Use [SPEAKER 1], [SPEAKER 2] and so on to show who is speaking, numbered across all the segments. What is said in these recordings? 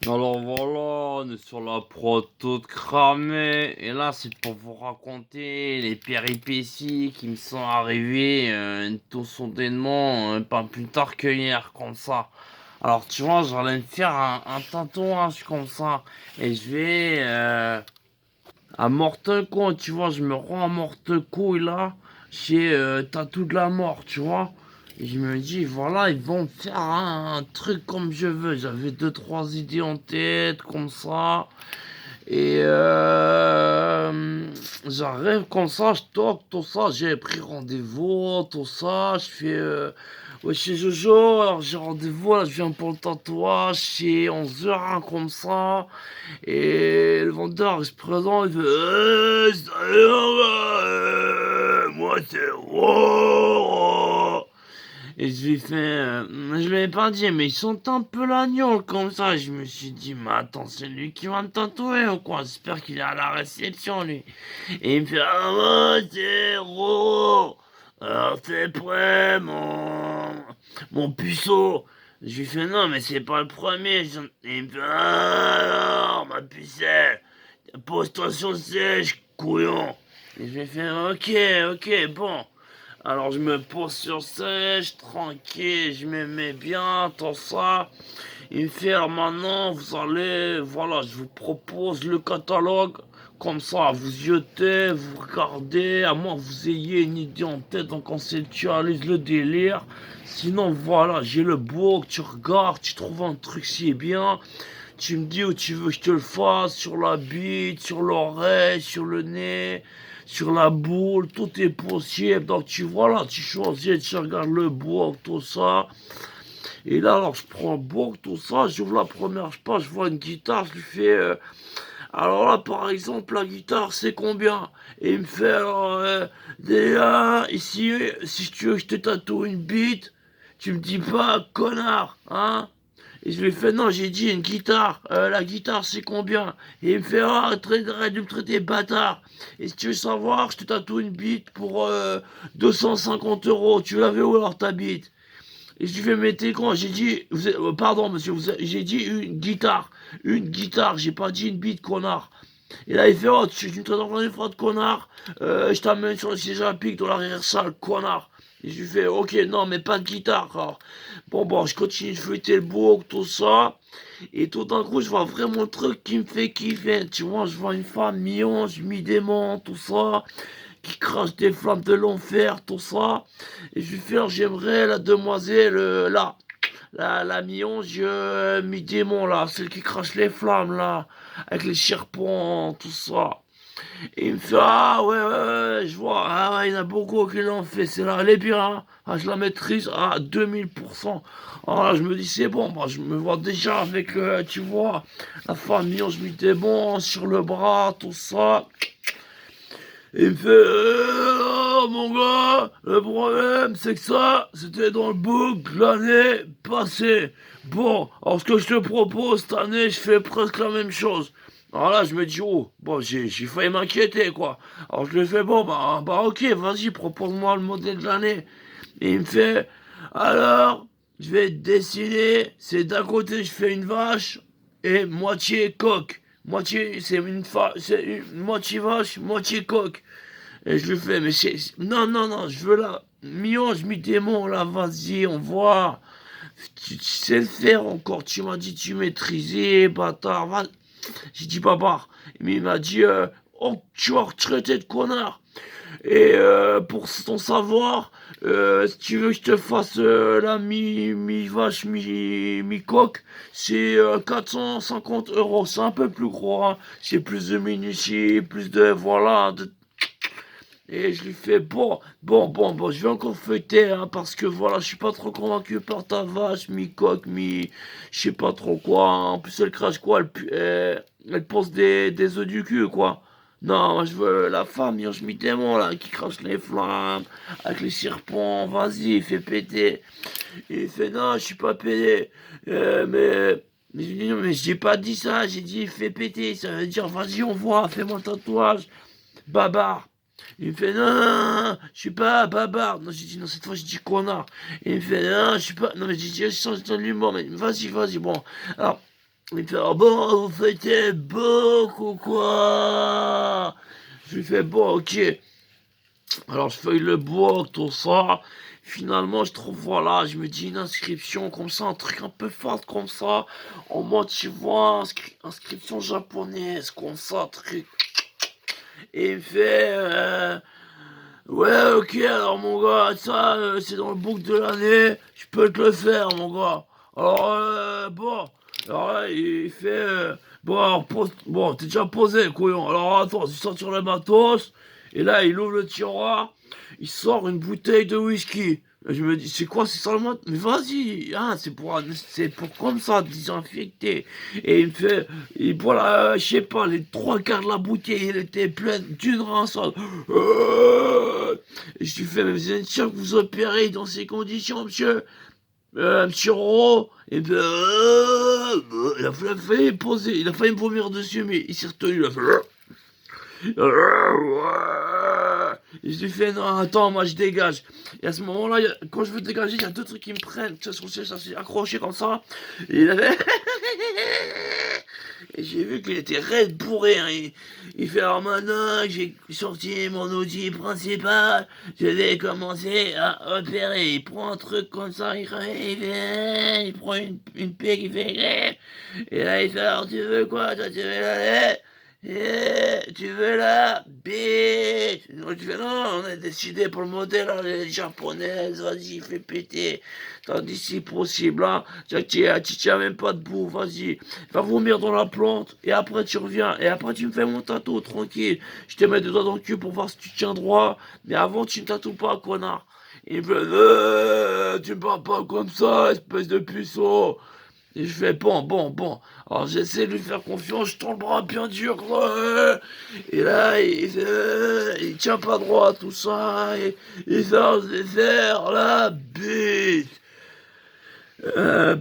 [SPEAKER 1] Alors voilà, on est sur la prod toute cramée. Et là, c'est pour vous raconter les péripéties qui me sont arrivées tout soudainement, pas plus tard que hier, comme ça. Alors, tu vois, j'allais me faire un tatouage comme ça. Et je vais à Morteco, tu vois, je me rends à Morteco, là, chez Tatou de la Mort, tu vois. Et je me dis, voilà, ils vont faire un truc comme je veux. J'avais deux, trois idées en tête, comme ça. Et j'arrive comme ça, je toque, tout ça. J'ai pris rendez-vous, tout ça. Je fais, ouais, chez Jojo. Alors j'ai rendez-vous, là, je viens pour le tatouage. C'est 11h, hein, comme ça. Et le vendeur, il se présente, il fait, salut, moi c'est Roro. Et je lui fais, je lui ai pas dit, mais ils sont un peu l'agnole comme ça. Je me suis dit, mais attends, c'est lui qui va me tatouer ou quoi? J'espère qu'il est à la réception, lui. Et il me fait, ah, moi c'est Roro. Alors c'est prêt, mon puceau. Je lui fais, non, mais c'est pas le premier. Et il me fait, ah, alors, ma pucelle, pose-toi sur le siège, couillon. Et je lui fais, ok, ok, bon. Alors je me pose sur le siège, tranquille, je me mets bien, tout ça. Il me fait, alors maintenant, vous allez, voilà, je vous propose le catalogue. Comme ça, vous jetez, vous regardez, à moins que vous ayez une idée en tête, on conceptualise le délire. Sinon, voilà, j'ai le book, tu regardes, tu trouves un truc si bien. Tu me dis où tu veux que je te le fasse, sur la bite, sur l'oreille, sur le nez, sur la boule, tout est possible. Donc tu vois là, tu choisis, tu regardes le book, tout ça. Et là, alors je prends le book, tout ça, j'ouvre la première page, je vois une guitare, je lui fais... alors là, par exemple, la guitare, c'est combien? Et il me fait, alors, déjà, ici, si tu veux que je te tatoue une bite, tu me dis pas, connard, hein? Et je lui fais, non, j'ai dit une guitare. La guitare, c'est combien? Et il me fait, ah, arrête de me traiter bâtard. Et si tu veux savoir, je te tatoue une bite pour 250 euros. Tu l'avais où alors ta bite? Et je lui fais, mais t'es con, j'ai dit, pardon monsieur, j'ai dit une guitare. Une guitare, j'ai pas dit une bite, connard. Et là, il fait, oh, tu me traites encore une fois de connard. Je t'amène sur le siège à pic dans l'arrière-salle, connard. Et je lui fais, ok, non, mais pas de guitare, alors. Bon, je continue de fouetter le bouc, tout ça. Et tout d'un coup, je vois vraiment le truc qui me fait kiffer. Tu vois, je vois une femme mi-ange, mi-démon, tout ça, qui crache des flammes de l'enfer, tout ça. Et je lui fais, alors, j'aimerais la demoiselle, là. La mi-ange, mi-démon, là. Celle qui crache les flammes, là. Avec les serpents, tout ça. Et il me fait, ah ouais, je vois, ah ouais, il y en a beaucoup qui l'ont fait, c'est là, elle est bien, hein. Ah, je la maîtrise à 2000%. Alors là, je me dis, c'est bon, bah, je me vois déjà avec, tu vois, la famille, je m'étais bon, sur le bras, tout ça. Et il me fait, oh, mon gars, le problème, c'est que ça, c'était dans le book l'année passée. Bon, alors ce que je te propose cette année, je fais presque la même chose. Alors là, je me dis, oh, bon, j'ai failli m'inquiéter, quoi. Alors je lui fais, bon, bah ok, vas-y, propose-moi le modèle de l'année. Et il me fait, alors, je vais te dessiner, c'est d'un côté, je fais une vache et moitié coq. Moitié, c'est une moitié vache, moitié coq. Et je lui fais, mais non, non, non, je veux la mi-ange, mi-démon, là, vas-y, on voit. Tu sais le faire encore, tu m'as dit tu maîtrisais, bâtard, va. J'ai dit bâtard. Mais il m'a dit, oh, tu vas retraiter de connard. Et pour ton savoir, si tu veux que je te fasse la mi-vache, mi-coque, c'est 450 euros. C'est un peu plus gros, hein. C'est plus de minutie, plus de, voilà, et je lui fais, bon, je vais encore feuilleter, hein, parce que voilà, je suis pas trop convaincu par ta vache, mi-coque, je sais pas trop quoi, hein. En plus, elle crache quoi, elle pose des œufs du cul, quoi. Non, moi, je veux la femme, je m'y démon, là, qui crache les flammes, avec les serpents, vas-y, fais péter. Et il fait, non, je suis pas pété, mais je lui dis, non, mais j'ai pas dit ça, j'ai dit, fais péter, ça veut dire, vas-y, on voit, fais-moi le tatouage, babar. Il me fait non, non, non, je suis pas barbare. Non, j'ai dit non, cette fois j'ai dit connard. Il me fait non, je suis pas. Non, mais j'ai dit je change ton humour, mais vas-y, bon. Alors, Il fait, ah bon, vous fêtez beaucoup, quoi? Je lui fais, bon, ok. Alors, je feuille le book, tout ça. Finalement, je trouve, voilà, je me dis une inscription comme ça, un truc un peu fort comme ça. En mode, tu vois, inscription japonaise, comme ça, truc. Et il me fait, ouais, ok, alors mon gars, ça, c'est dans le book de l'année, je peux te le faire, mon gars. Alors, bon, alors là, il fait, bon, alors, bon, t'es déjà posé, couillon. Alors, attends, il sort sur le matos, et là, il ouvre le tiroir, il sort une bouteille de whisky. Et je me dis, c'est quoi, c'est ça le mot? Mais vas-y, hein, c'est pour comme ça, désinfecter. Et il me fait, et voilà, je sais pas, les trois quarts de la bouteille, elle était pleine d'une rinçade. Et je lui fais, mais vous êtes sûr que vous opérez dans ces conditions, monsieur? Monsieur Roro? Et ben, il a failli poser, il a failli me vomir dessus, mais il s'est retenu, il a fait, et je lui fais, non, attends, moi je dégage. Et à ce moment-là, quand je veux dégager, il y a deux trucs qui me prennent. Tu sais, son siège, ça s'est accroché comme ça. Et il avait. Et j'ai vu qu'il était raide bourré. Hein. Il fait, alors maintenant, j'ai sorti mon outil principal. Je vais commencer à opérer. Il prend un truc comme ça, il prend une pique, il fait. Et là, il fait, alors tu veux quoi? Toi, tu veux la tu veux la bite? Non, tu fais, non, on a décidé pour le modèle, hein, les japonaises, vas-y, fais péter. Tandis si possible, hein, tu tiens même pas debout, vas-y. Va vomir dans la plante, et après tu reviens, et après tu me fais mon tatou, tranquille. Je te mets des doigts dans le cul pour voir si tu tiens droit, mais avant tu ne tatoues pas, connard. Il me fait, tu me parles pas comme ça, espèce de puceau. Et je fais bon. Alors j'essaie de lui faire confiance, je tends le bras bien dur. Et là, il tient pas droit, tout ça. Et il se faire la bite.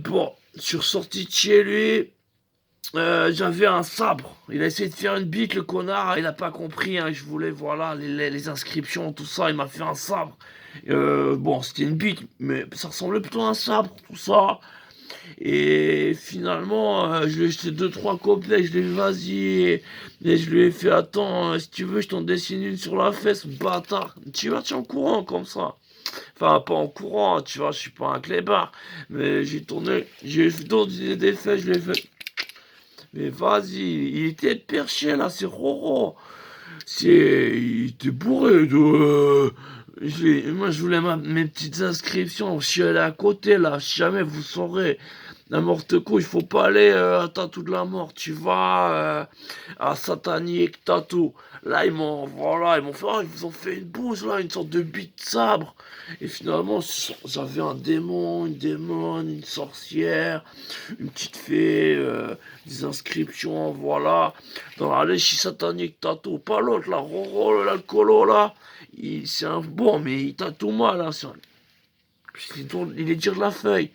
[SPEAKER 1] Bon, je suis ressorti de chez lui. J'avais un sabre. Il a essayé de faire une bite, le connard. Il a pas compris. Hein, je voulais, voilà, les inscriptions, tout ça. Il m'a fait un sabre. Bon, c'était une bite, mais ça ressemblait plutôt à un sabre, tout ça. Et finalement, je lui ai jeté deux, trois complets, je lui ai dit vas-y. Et je lui ai fait attends, si tu veux, je t'en dessine une sur la fesse, bâtard. Tu vas, tu es en courant comme ça. Enfin, pas en courant, tu vois, je suis pas un clébard. Mais j'ai tourné, j'ai donné des fesses, je lui ai fait. Mais vas-y, il était perché là, c'est Roro. Il était bourré de. Moi, je voulais mes petites inscriptions. Je suis allé à côté, là. Si jamais vous saurez. N'importe quoi, il faut pas aller à Tatou de la Mort. Tu vas à Satanique Tatou. Là, voilà, ils m'ont fait, oh, ils vous ont fait une bouse, là, une sorte de bite sabre. Et finalement, j'avais un démon, une démone, une sorcière, une petite fée, des inscriptions, voilà. Dans la lèche Satanique Tatou. Pas l'autre, là, Roro, l'alcoolo, là. C'est un bon, mais il tatoue mal, hein. Il est dur de la feuille.